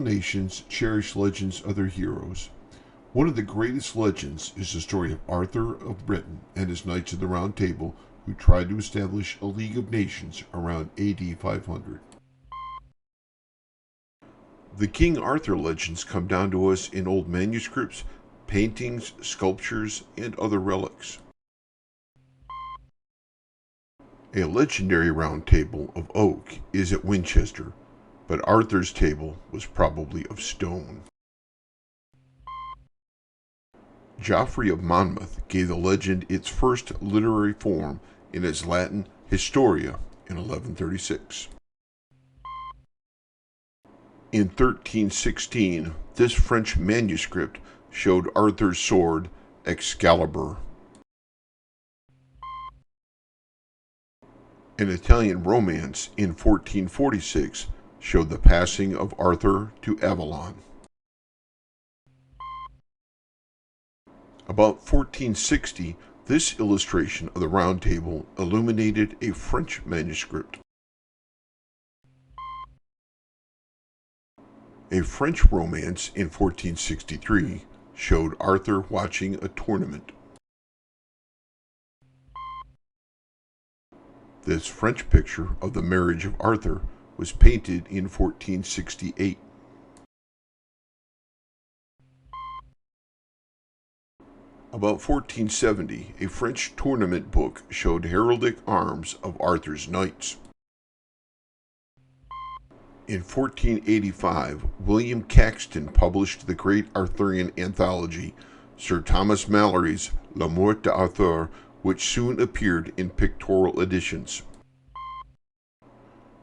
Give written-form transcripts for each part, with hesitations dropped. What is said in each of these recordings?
nations cherish legends of their heroes. One of the greatest legends is the story of Arthur of Britain and his Knights of the Round Table, who tried to establish a League of Nations around AD 500. The King Arthur legends come down to us in old manuscripts, paintings, sculptures, and other relics. A legendary round table of oak is at Winchester, but Arthur's table was probably of stone. Geoffrey of Monmouth gave the legend its first literary form in his Latin Historia in 1136. In 1316, this French manuscript showed Arthur's sword Excalibur. An Italian romance in 1446 showed the passing of Arthur to Avalon. About 1460, this illustration of the Round Table illuminated a French manuscript. A French romance in 1463 showed Arthur watching a tournament. This French picture of the marriage of Arthur was painted in 1468. About 1470, a French tournament book showed heraldic arms of Arthur's knights. In 1485, William Caxton published the great Arthurian anthology, Sir Thomas Malory's La Mort d'Arthur, which soon appeared in pictorial editions.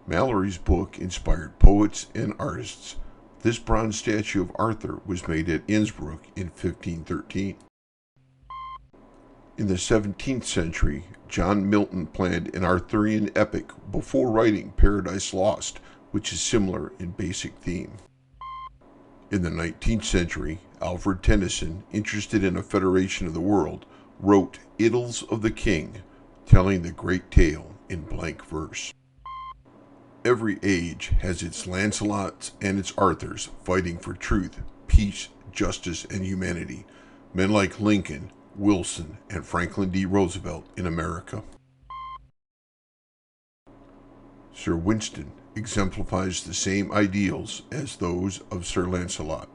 Malory's book inspired poets and artists. This bronze statue of Arthur was made at Innsbruck in 1513. In the 17th century, John Milton planned an Arthurian epic before writing Paradise Lost, which is similar in basic theme. In the 19th century, Alfred Tennyson, interested in a federation of the world, wrote Idylls of the King, telling the great tale in blank verse. Every age has its Lancelots and its Arthurs fighting for truth, peace, justice, and humanity. Men like Lincoln, Wilson, and Franklin D. Roosevelt in America. Sir Winston exemplifies the same ideals as those of Sir Lancelot.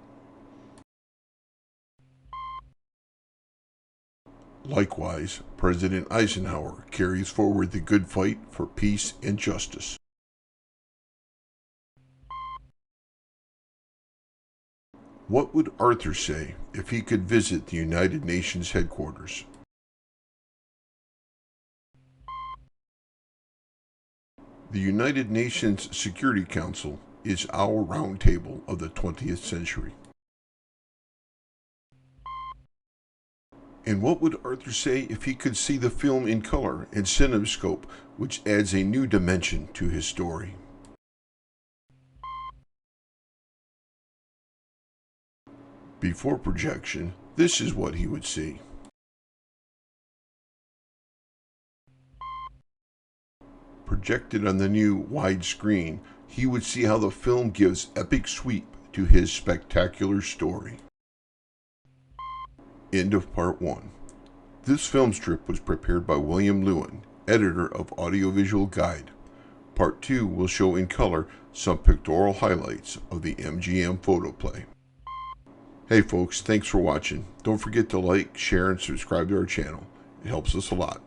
Likewise, President Eisenhower carries forward the good fight for peace and justice. What would Arthur say if he could visit the United Nations headquarters? The United Nations Security Council is our round table of the 20th century. And what would Arthur say if he could see the film in color and CinemaScope, which adds a new dimension to his story? Before projection, this is what he would see. Projected on the new wide screen, he would see how the film gives epic sweep to his spectacular story. End of Part 1. This film strip was prepared by William Lewin, editor of Audiovisual Guide. Part 2 will show in color some pictorial highlights of the MGM photoplay. Hey folks, thanks for watching. Don't forget to like, share, and subscribe to our channel. It helps us a lot.